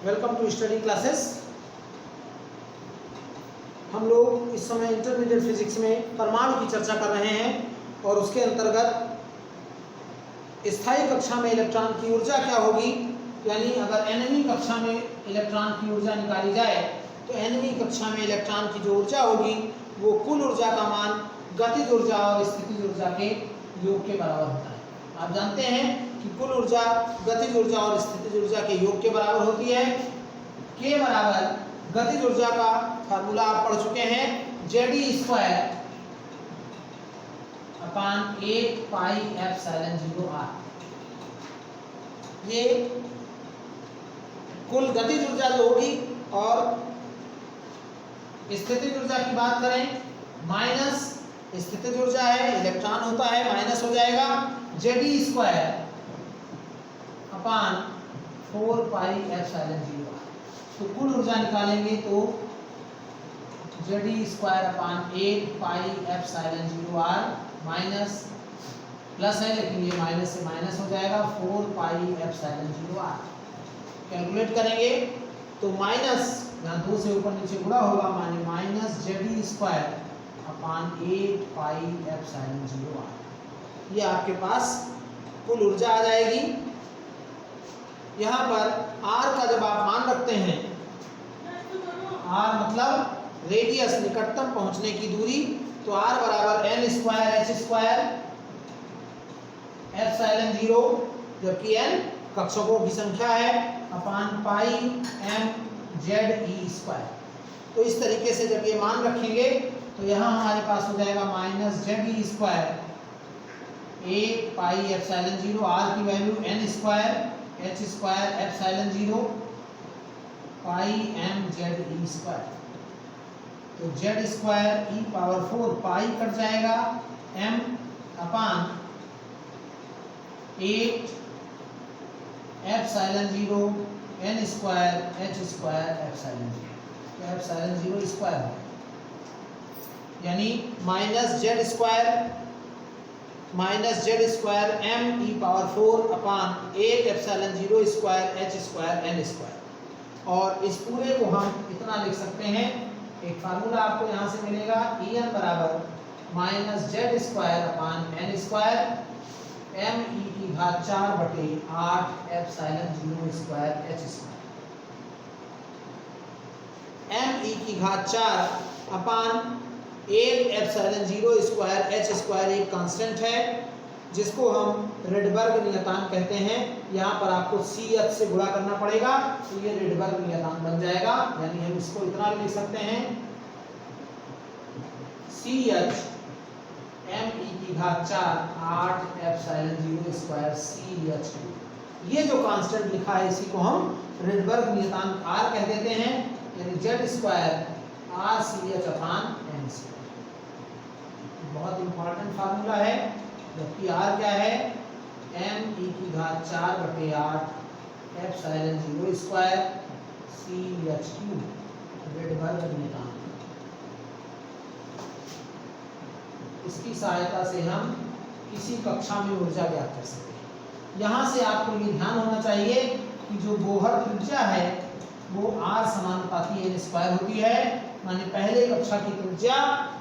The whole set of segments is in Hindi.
Welcome to study classes. हम लोग इस समय इंटरमीडिएट फिजिक्स में परमाणु की चर्चा कर रहे हैं और उसके अंतर्गत स्थायी कक्षा में इलेक्ट्रॉन की ऊर्जा क्या होगी, यानी अगर nवीं कक्षा में इलेक्ट्रॉन की ऊर्जा निकाली जाए तो nवीं कक्षा में इलेक्ट्रॉन की जो ऊर्जा होगी वो कुल ऊर्जा का मान गतिज ऊर्जा और स्थितिज ऊर्जा के योग के बराबर होता है। आप जानते हैं कि कुल ऊर्जा गतिज ऊर्जा और स्थितिज ऊर्जा के योग के बराबर होती है। के बराबर गतिज ऊर्जा का फार्मूला आप पढ़ चुके हैं, Ze² अपान 8 पाई एप्सिलॉन 0r। ये कुल गतिज ऊर्जा जो होगी, और स्थितिज ऊर्जा की बात करें माइनस स्थितिज ऊर्जा है, इलेक्ट्रॉन होता है, माइनस हो जाएगा Ze² अपान 4 पाई एप्सिलॉन 0r। तो कुल ऊर्जा निकालेंगे तो Ze² अपान 8 pi epsilon 0r minus plus है लेकिन ये माइनस से माइनस हो जाएगा 4 पाई एप्सिलॉन 0r। कैलकुलेट करेंगे तो माइनस यहाँ 2 से ऊपर नीचे गुणा होगा, माने माइनस Ze² अपान 8 पाई एप्सिलॉन 0r। ये आपके पास कुल ऊर्जा आ जाएगी। यहाँ पर r का जब आप मान रखते हैं, r मतलब रेडियस निकटतम पहुंचने की दूरी, तो r बराबर n² h² एप्सिलॉन 0, जबकि n कक्षकों की संख्या है, अपान पाई m Ze²। तो इस तरीके से जब ये मान रखेंगे तो यहाँ हमारे पास हो जाएगा minus Ze² 8 pi epsilon 0, r की वैल्यू n² h² एप्सिलॉन 0 पाई m Ze²। तो Z² e power 4 pi cut जाएगा m अपान 8 epsilon 0 n² h² epsilon 0, epsilon 0 square है, यानी minus Z² m e power 4 अपान 8 एप्सिलॉन 0 स्क्वायर h² n²। और इस पूरे को हम इतना लिख सकते हैं, एक फार्मूला आपको यहाँ से मिलेगा, En बराबर माइनस Z² अपान n² m e की घात 4 बटे 8 epsilon 0 square h²। m e की घात 4 अपान 8 एप्सिलॉन 0 स्क्वायर h² एक कांस्टेंट है जिसको हम रेडबर्ग नियतांक कहते हैं। यहाँ पर आपको CH से गुणा करना पड़ेगा तो ये रेडबर्ग नियतांक बन जाएगा, यानी हम इसको इतना भी लिख सकते हैं CH m e की घात 4 8 एप्सिलॉन 0 स्क्वायर CH²। ये जो कांस्टेंट लिखा है इसी को हम रेडबर्ग नियतांक R कह देते हैं, यानी Z² RCH अपान n²। बहुत इंपॉर्टेंट फार्मूला है, जबकि R क्या है m e की घात 4 बटे 8 एप्सिलॉन 0 स्क्वायर CH³ रेडबर्ग नियतांक। इसकी सहायता से हम किसी कक्षा में ऊर्जा ज्ञात कर सकते हैं। यहाँ से आपको ये ध्यान होना चाहिए कि जो बोहर त्रिज्या है वो R समानुपाती n² होती है, माने पहले कक्षा की त्रिज्या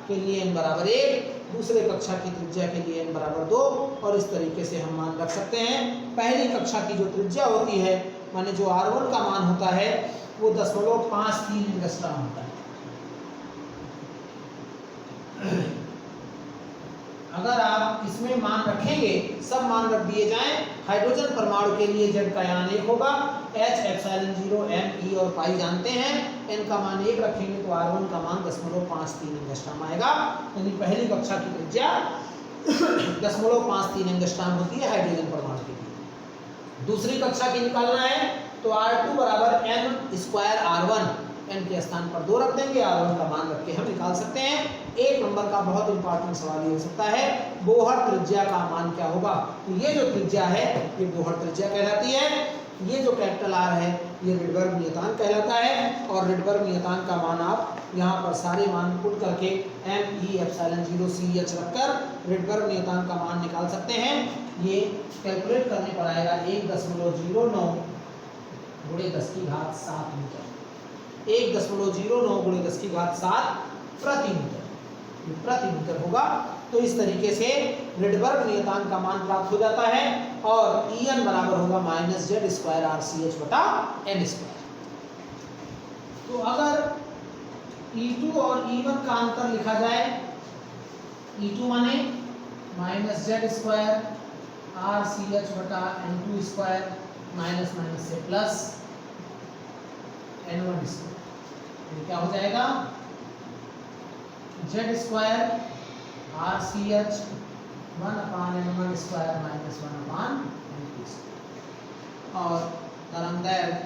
के लिए n बराबर 1, दूसरे कक्षा की त्रिज्या के लिए n बराबर 2, और इस तरीके से हम मान रख सकते हैं। पहली कक्षा की जो त्रिज्या होती है, माने जो R1 का मान होता है वो 0.53 एंगस्ट्रॉम होता है। अगर आप इसमें मान रखेंगे, सब मान रख दिए जाएं, हाइड्रोजन परमाणु के लिए Z का मान 1 होगा, H एप्सिलॉन 0 m e और पाई जानते हैं, n का मान 1 रखेंगे तो R1 का मान 0.53 एंगस्ट्रॉम आएगा, यानी पहली कक्षा की त्रिज्या 0.53 एंगस्ट्रॉम होती है हाइड्रोजन परमाणु के लिए। दूसरी कक्षा की निकालना है तो R2 बराबर n² R1, n के स्थान पर 2 रख देंगे, R1 का मान रख के हम निकाल सकते हैं। एक नंबर का बहुत इंपॉर्टेंट सवाल ये हो सकता है, बोहर त्रिज्या का मान क्या होगा। तो ये जो त्रिज्या है ये बोहर त्रिज्या कहलाती है, ये जो कैपिटल R है ये रेडबर्ग नियतांक कहलाता है, और रेडबर्ग नियतांक का मान आप यहाँ पर सारे मान पुट करके m e एप्सिलॉन 0 CH रखकर रेडबर्ग नियतांक का मान निकाल सकते हैं। ये कैलकुलेट करने पर आएगा 1.09 गुणे 10 की घात 7 मीटर, 1.09 गुणे 10 की घात 7 प्रति मीटर, ये प्रति मीटर होगा। तो इस तरीके से रिडबर्ग नियतांक का मान प्राप्त हो जाता है और En बराबर होगा -z² RCH बटा n²। तो अगर E2 और E1 का अंतर लिखा जाए, E2 माने -z² RCH बटा n2² माइनस माइनस से प्लस n1², ये क्या हो जाएगा z² RCH 1/n1² minus 1/n2। और तरंगदैर्घ्य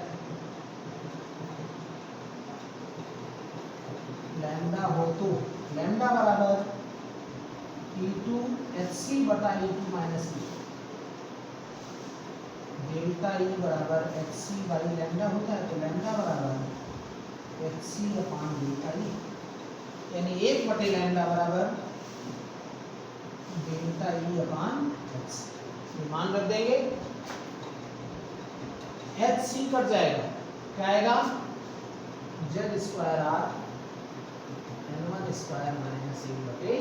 लैम्डा हो तो लैम्डा बराबर E2 HC बटा E2 minus E, delta E बराबर HC बाई लैम्डा होता है, तो लैम्डा बराबर HC अपान डेल्टा E, यानी 1 लैम्डा बराबर डेल्टा E अपान HC। मान रख देंगे, HC कट जाएगा, क्या आएगा z² R n1² minus 1/n2।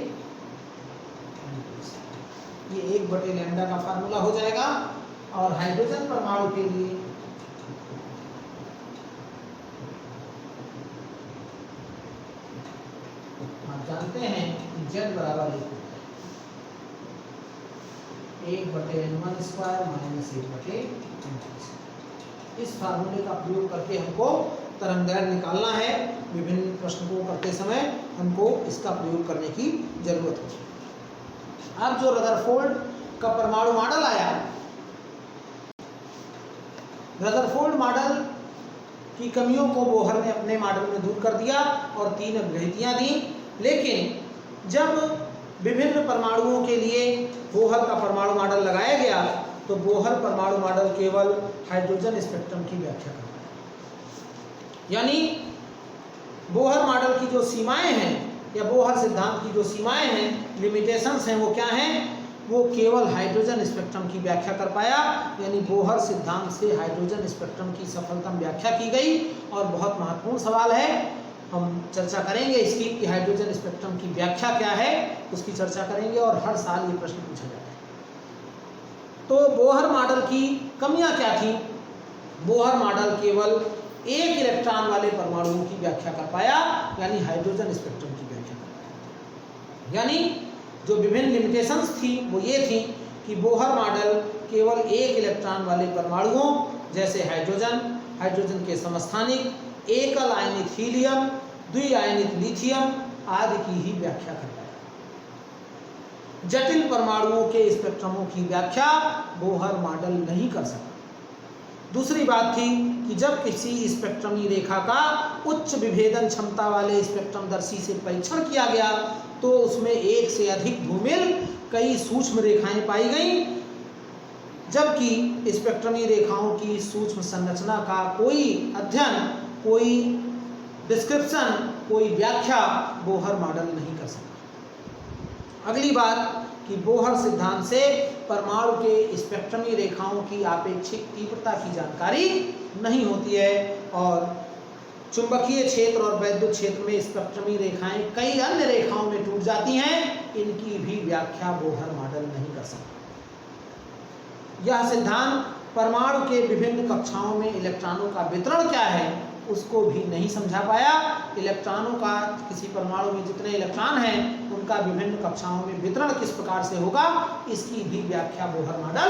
ये 1 लैम्डा का फार्मूला हो जाएगा। और हाइड्रोजन परमाणु के लिए आप जानते हैं कि z बराबर 1/n1² माइनस 1/n2। इस फार्मूले का प्रयोग करके हमको तरंगदैर्घ्य निकालना है। विभिन्न प्रश्न को करते समय हमको इसका प्रयोग करने की जरूरत है। अब जो रदरफोर्ड का परमाणु मॉडल आया, रदरफोर्ड मॉडल की कमियों को बोहर ने अपने मॉडल में दूर कर दिया और 3 अभिव्यक्तियां दी। लेकिन जब विभिन्न परमाणुओं के लिए बोहर का परमाणु मॉडल लगाया गया तो बोहर परमाणु मॉडल केवल हाइड्रोजन स्पेक्ट्रम की व्याख्या करता है, यानी बोहर मॉडल की जो सीमाएं हैं या बोहर सिद्धांत की जो सीमाएं हैं, लिमिटेशंस हैं, वो क्या हैं, वो केवल हाइड्रोजन स्पेक्ट्रम की व्याख्या कर पाया। यानी बोहर सिद्धांत से हाइड्रोजन स्पेक्ट्रम की सफलतम व्याख्या की गई। और बहुत महत्वपूर्ण सवाल है, हम चर्चा करेंगे इसकी कि हाइड्रोजन स्पेक्ट्रम की व्याख्या क्या है, उसकी चर्चा करेंगे और हर साल ये प्रश्न पूछा जाता है। तो बोहर मॉडल की कमियां क्या थी? बोहर मॉडल केवल एक इलेक्ट्रॉन वाले परमाणुओं की व्याख्या कर पाया, यानी हाइड्रोजन स्पेक्ट्रम की व्याख्या कर पाया। यानी जो विभिन्न लिमिटेशंस थी वो ये थी कि बोहर मॉडल केवल एक इलेक्ट्रॉन वाले परमाणुओं जैसे हाइड्रोजन, हाइड्रोजन के समस्थानिक, एकल आयनित हीलियम, द्विआयनित लिथियम आदि की ही व्याख्या कर पाया। जटिल परमाणुओं के स्पेक्ट्रमों की व्याख्या बोहर मॉडल नहीं कर सका। दूसरी बात थी कि जब किसी स्पेक्ट्रमी रेखा का उच्च विभेदन क्षमता वाले स्पेक्ट्रमदर्शी से परीक्षण किया गया तो उसमें एक से अधिक धूमिल कई सूक्ष्म रेखाएं पाई गईं, जबकि स्पेक्ट्रमी रेखाओं की सूक्ष्म संरचना का कोई अध्ययन, कोई डिस्क्रिप्शन, कोई व्याख्या बोहर मॉडल नहीं कर सका। अगली बात कि बोहर सिद्धांत से परमाणु के स्पेक्ट्रमी रेखाओं की आपेक्षिक तीव्रता की जानकारी नहीं होती है और चुंबकीय क्षेत्र और वैद्युत क्षेत्र में स्पेक्ट्रमी रेखाएं कई अन्य रेखाओं में टूट जाती हैं, इनकी भी व्याख्या बोहर मॉडल नहीं कर सकता। यह सिद्धांत परमाणु के विभिन्न कक्षाओं में इलेक्ट्रॉनों का वितरण क्या है उसको भी नहीं समझा पाया। इलेक्ट्रॉनों का, किसी परमाणु में जितने इलेक्ट्रॉन हैं उनका विभिन्न कक्षाओं में वितरण किस प्रकार से होगा, इसकी भी व्याख्या बोहर मॉडल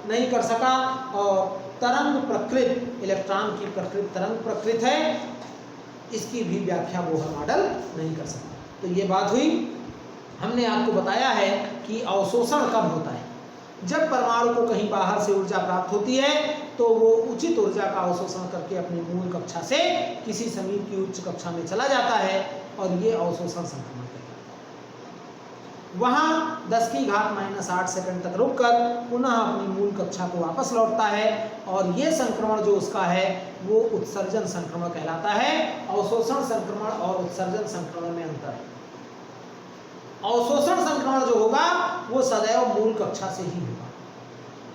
नहीं कर सका। और तरंग प्रकृत, इलेक्ट्रॉन की प्रकृति तरंग प्रकृत है, इसकी भी व्याख्या बोहर मॉडल नहीं कर सका। तो ये बात हुई। हमने आपको बताया है कि अवशोषण कब होता है। जब परमाणु को कहीं बाहर से ऊर्जा प्राप्त होती है तो वो उचित ऊर्जा का अवशोषण करके अपनी मूल कक्षा से किसी समीप की उच्च कक्षा में चला जाता है और ये अवशोषण संक्रमण कहलाता है। वहाँ 10 की घात -8 सेकंड तक रुककर पुनः अपनी मूल कक्षा को वापस लौटता है और ये संक्रमण जो उसका है वो उत्सर्जन संक्रमण कहलाता है। अवशोषण संक्रमण और उत्सर्जन संक्रमण में अंतर है। अवशोषण संक्रमण जो होगा वो सदैव मूल कक्षा से ही होगा,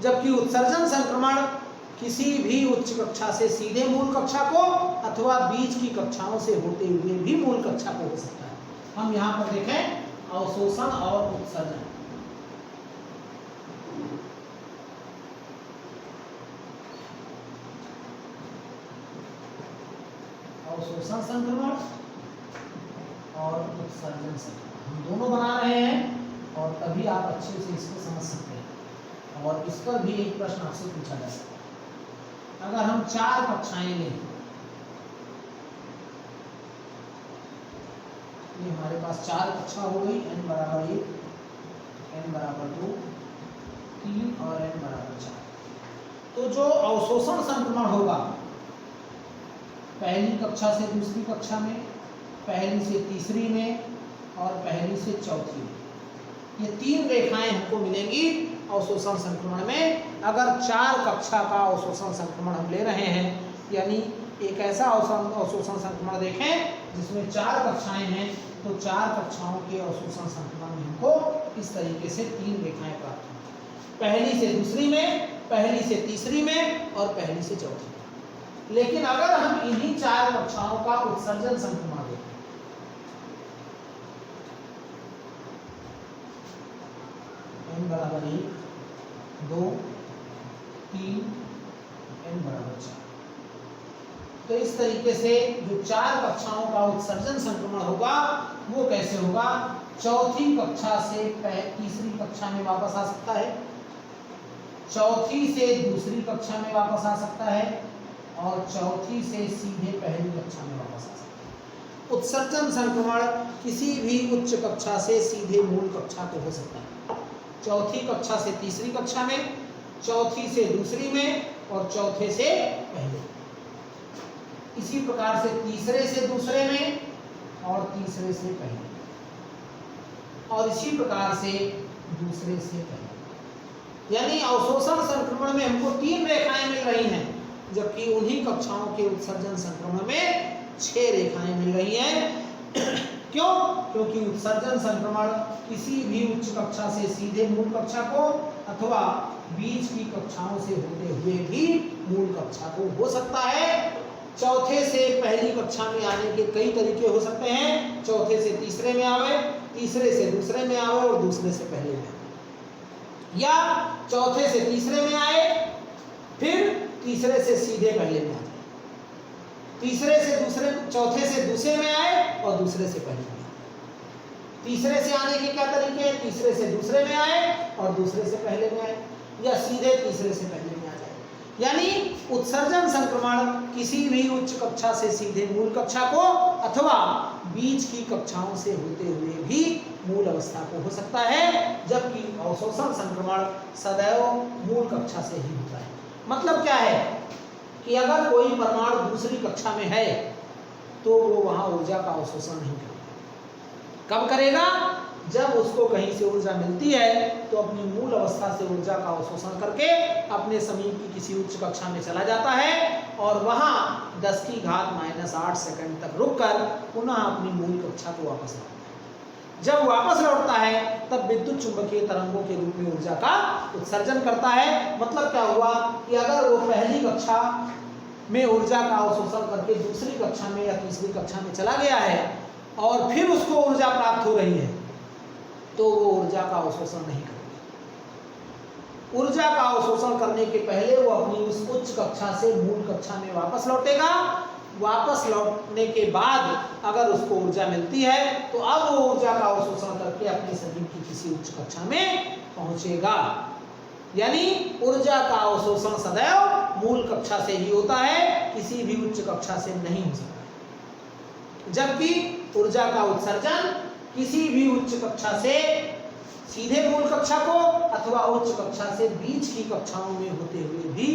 जबकि उत्सर्जन संक्रमण किसी भी उच्च कक्षा से सीधे मूल कक्षा को अथवा बीच की कक्षाओं से होते हुए भी मूल कक्षा को हो सकता है। हम यहाँ पर देखें अवशोषण और उत्सर्जन। अवशोषण संक्रमण और उत्सर्जन संक्रमण हम दोनों बना रहे हैं और तभी आप अच्छे से इसको समझ सकते हैं। और इस पर भी एक प्रश्न आपसे पूछा जा सकता है। अगर हम 4 कक्षाएं लें, ये हमारे पास 4 कक्षा हो गई, n बराबर 1, n बराबर 2, 3 और n बराबर 4। तो जो अवशोषण संक्रमण होगा पहली कक्षा से दूसरी कक्षा में, पहली से तीसरी में और पहली से चौथी में, ये 3 रेखाएं हमको मिलेंगी अवशोषण संक्रमण में। अगर 4 कक्षा का अवशोषण संक्रमण हम ले रहे हैं, यानी एक ऐसा अवशोषण संक्रमण देखें जिसमें 4 कक्षाएं हैं, तो 4 कक्षाओं के अवशोषण संक्रमण में हमको इस तरीके से 3 रेखाएं प्राप्त होंगी, पहली से दूसरी में, पहली से तीसरी में और पहली से चौथी में। लेकिन अगर हम इन्हीं 4 कक्षाओं का उत्सर्जन संक्रमण देखें, n बराबर 1, 2, 3, n बराबर 4, तो इस तरीके से जो 4 कक्षाओं का उत्सर्जन संक्रमण होगा वो कैसे होगा? चौथी कक्षा से तीसरी कक्षा में वापस आ सकता है, चौथी से दूसरी कक्षा में वापस आ सकता है और चौथी से सीधे पहली कक्षा में वापस आ सकता है। उत्सर्जन संक्रमण किसी भी उच्च कक्षा से सीधे मूल कक्षा को हो सकता है, चौथी कक्षा से तीसरी कक्षा में, चौथी से दूसरी में और चौथे से पहले। इसी प्रकार से तीसरे से दूसरे में और तीसरे से पहले, और इसी प्रकार से दूसरे से पहले। यानी अवशोषण संक्रमण में हमको 3 रेखाएं मिल रही हैं, जबकि उन्हीं कक्षाओं के उत्सर्जन संक्रमण में 6 रेखाएं मिल रही हैं। क्यों? क्योंकि उत्सर्जन संक्रमण किसी भी उच्च कक्षा से सीधे मूल कक्षा को अथवा बीच की कक्षाओं से होते हुए भी मूल कक्षा को हो सकता है। चौथे से पहली कक्षा में आने के कई तरीके हो सकते हैं, चौथे से तीसरे में आवे, तीसरे से दूसरे में आवे और दूसरे से पहले में आवे, या चौथे से तीसरे में आए फिर तीसरे से सीधे पहले में आ जाए, तीसरे से दूसरे, चौथे से दूसरे में आए और दूसरे से पहले में आए। तीसरे से आने के क्या तरीके हैं? तीसरे से दूसरे में आए और दूसरे से पहले में आए, या सीधे तीसरे से पहले में आ जाए। यानी उत्सर्जन संक्रमण किसी भी उच्च कक्षा से सीधे मूल कक्षा को अथवा बीच की कक्षाओं से होते हुए भी मूल अवस्था को हो सकता है, जबकि अवशोषण संक्रमण सदैव मूल कक्षा से ही होता है। मतलब क्या है कि अगर कोई परमाणु दूसरी कक्षा में है तो वो वहां ऊर्जा का अवशोषण नहीं करेगा। कब करेगा? जब उसको कहीं से ऊर्जा मिलती है तो अपनी मूल अवस्था से ऊर्जा का अवशोषण करके अपने समीप की किसी उच्च कक्षा में चला जाता है और वहां 10⁻⁻8 सेकंड तक रुककर पुनः अपनी मूल कक्षा को वापस लौटता है। जब वापस लौटता है तब विद्युत चुंबकीय तरंगों के रूप में ऊर्जा का उत्सर्जन करता है। मतलब क्या हुआ कि अगर वो पहली कक्षा में ऊर्जा का अवशोषण करके दूसरी कक्षा में या तीसरी कक्षा में चला गया है और फिर उसको ऊर्जा प्राप्त हो रही है, तो वो ऊर्जा का अवशोषण नहीं करेगा। ऊर्जा का अवशोषण करने के पहले वो अपनी उस उच्च कक्षा से मूल कक्षा में वापस लौटेगा। वापस लौटने के बाद अगर उसको ऊर्जा मिलती है तो अब वो ऊर्जा का अवशोषण करके अपने शरीर की किसी उच्च कक्षा में पहुंचेगा। यानी ऊर्जा का अवशोषण सदैव मूल कक्षा से ही होता है, किसी भी उच्च कक्षा से नहीं हो सकता। जबकि ऊर्जा का उत्सर्जन किसी भी उच्च कक्षा से सीधे मूल कक्षा को अथवा उच्च कक्षा से बीच की कक्षाओं में होते हुए भी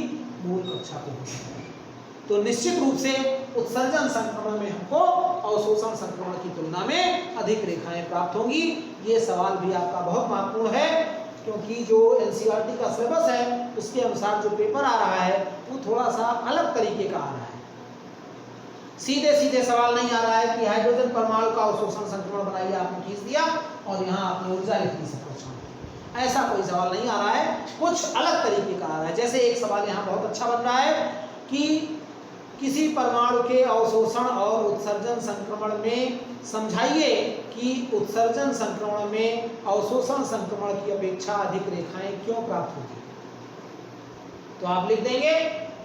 मूल कक्षा को हो सकता है। तो निश्चित रूप से उत्सर्जन संक्रमण में हमको अवशोषण संक्रमण की तुलना में अधिक रेखाएं प्राप्त होंगी। ये सवाल भी आपका बहुत महत्वपूर्ण है, क्योंकि जो एनसीईआरटी का सिलेबस है उसके अनुसार जो पेपर आ रहा है वो थोड़ा सा अलग तरीके का आ रहा है। सीधे सीधे सवाल नहीं आ रहा है कि हाइड्रोजन परमाणु का अवशोषण संक्रमण बनाइए, आपने खींच दिया और यहाँ आपने ऊर्जा लिख दी सब कक्षाओं में। ऐसा कोई सवाल नहीं आ रहा है, कुछ अलग तरीके का आ रहा है। जैसे एक सवाल यहाँ बहुत अच्छा बन रहा है कि किसी परमाणु के अवशोषण और उत्सर्जन संक्रमण में समझाइए कि उत्सर्जन संक्रमण में अवशोषण संक्रमण की अपेक्षा अधिक रेखाएं क्यों प्राप्त होती हैं। तो आप लिख देंगे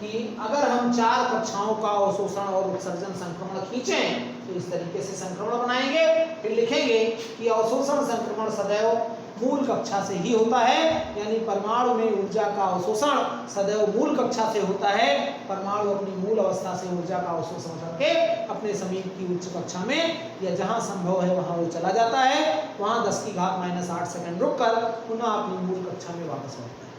कि अगर हम 4 कक्षाओं का अवशोषण और उत्सर्जन संक्रमण खींचें तो इस तरीके से संक्रमण बनाएंगे, फिर लिखेंगे कि अवशोषण संक्रमण सदैव मूल कक्षा से ही होता है, यानी परमाणु में ऊर्जा का अवशोषण सदैव मूल कक्षा से होता है। परमाणु अपनी मूल अवस्था से ऊर्जा का अवशोषण करके अपने समीप की उच्च कक्षा में या जहां संभव है वहां वो चला जाता है, वहां 10⁻⁸ सेकंड रुककर पुनः अपनी मूल कक्षा में वापस लौटता है।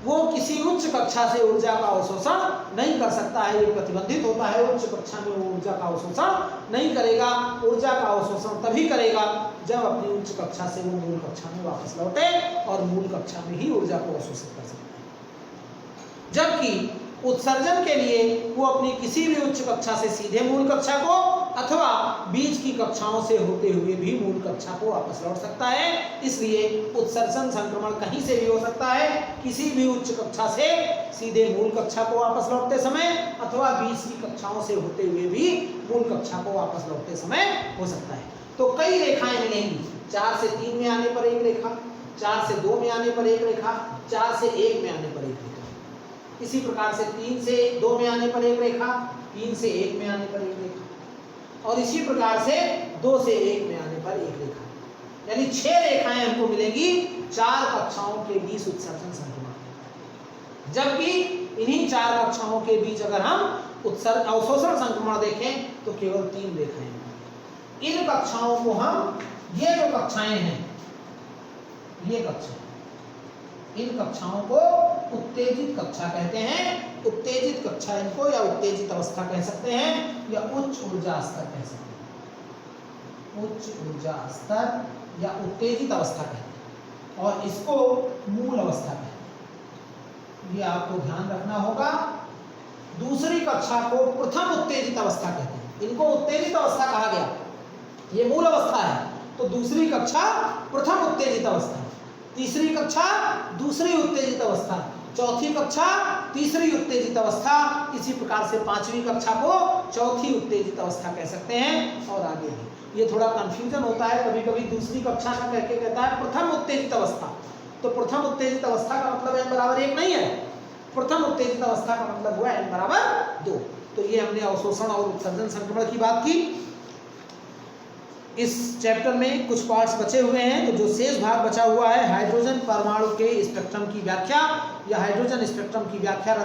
वो किसी उच्च कक्षा से ऊर्जा का अवशोषण नहीं कर सकता है, ये प्रतिबंधित होता है। उच्च कक्षा में वो ऊर्जा का अवशोषण नहीं करेगा। ऊर्जा का अवशोषण तभी करेगा जब अपनी उच्च कक्षा से वो मूल कक्षा में वापस लौटे और मूल कक्षा में ही ऊर्जा को अवशोषित कर सकता है। जबकि उत्सर्जन के लिए वो अपनी किसी भी उच्च कक्षा से सीधे मूल कक्षा को अथवा बीच की कक्षाओं से होते हुए भी मूल कक्षा को वापस लौट सकता है। इसलिए उत्सर्जन संक्रमण कहीं से भी हो सकता है, किसी भी उच्च कक्षा से सीधे मूल कक्षा को वापस लौटते समय अथवा बीच की कक्षाओं से होते हुए भी मूल कक्षा को वापस लौटते समय हो सकता है। तो कई रेखाएं मिलेंगी, 4 से 3 में आने पर एक रेखा, 4 से 2 में आने पर एक रेखा, 4 से 1 में आने पर एक रेखा, इसी प्रकार से 3 से 2 में आने पर एक रेखा, 3 से 1 में आने पर एक रेखा, और इसी प्रकार से 2 से 1 में आने पर एक रेखा, यानी 6 रेखाएं हमको मिलेंगी 4 कक्षाओं के बीच उत्सर्जन संक्रमण। जबकि इन्हीं 4 कक्षाओं के बीच अगर हम अवशोषण संक्रमण देखें तो केवल 3 रेखाएं। इन कक्षाओं को हम, ये जो कक्षाएं हैं, ये कक्षा, इन कक्षाओं को उत्तेजित कक्षा कहते हैं। उत्तेजित कक्षा इनको या उत्तेजित अवस्था कह सकते हैं या उच्च ऊर्जा स्तर कह सकते हैं। उच्च ऊर्जा स्तर या उत्तेजित अवस्था कहते हैं और इसको मूल अवस्था कहते हैं। ये आपको ध्यान रखना होगा। दूसरी कक्षा को प्रथम उत्तेजित अवस्था कहते हैं। इनको उत्तेजित अवस्था कहा गया, ये मूल अवस्था है, तो दूसरी कक्षा प्रथम उत्तेजित अवस्था, तीसरी कक्षा दूसरी उत्तेजित अवस्था, चौथी कक्षा तीसरी उत्तेजित अवस्था, इसी प्रकार से 5वीं कक्षा को चौथी उत्तेजित अवस्था कह सकते हैं और आगे भी। ये थोड़ा कंफ्यूजन होता है, कभी कभी दूसरी कक्षा का कहके कहता है प्रथम उत्तेजित अवस्था, तो प्रथम उत्तेजित अवस्था का मतलब n बराबर 1 नहीं है। प्रथम उत्तेजित अवस्था का मतलब हुआ n बराबर 2। तो ये हमने अवशोषण और उत्सर्जन संक्रमण की बात की। इस चैप्टर में कुछ पार्ट्स बचे हुए हैं, तो जो शेष भाग बचा हुआ है हाइड्रोजन परमाणु के स्पेक्ट्रम की व्याख्या या हाइड्रोजन स्पेक्ट्रम की व्याख्या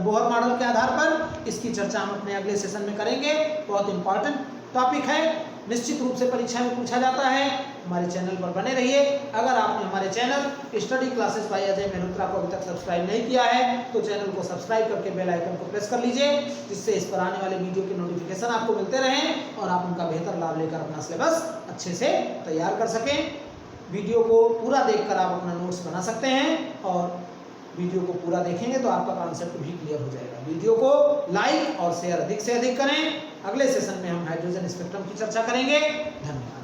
बोहर मॉडल के आधार पर, इसकी चर्चा हम अपने अगले सेशन में करेंगे। बहुत इंपॉर्टेंट टॉपिक है, निश्चित रूप से परीक्षा में पूछा जाता है। हमारे चैनल पर बने रहिए। अगर आपने हमारे channel study classes bye Ajay Mehrotra को अभी तक सब्सक्राइब नहीं किया है तो चैनल को सब्सक्राइब करके बेल आइकन को प्रेस कर लीजिए, जिससे इस पर आने वाले वीडियो के नोटिफिकेशन आपको मिलते रहें और आप उनका बेहतर लाभ लेकर अपना सिलेबस अच्छे से तैयार कर सकें। वीडियो को पूरा देखकर आप अपना नोट्स बना सकते हैं और वीडियो को पूरा देखेंगे तो आपका कॉन्सेप्ट भी क्लियर हो जाएगा। वीडियो को लाइक और शेयर अधिक से अधिक करें। अगले सेशन में हम हाइड्रोजन स्पेक्ट्रम की चर्चा करेंगे। धन्यवाद।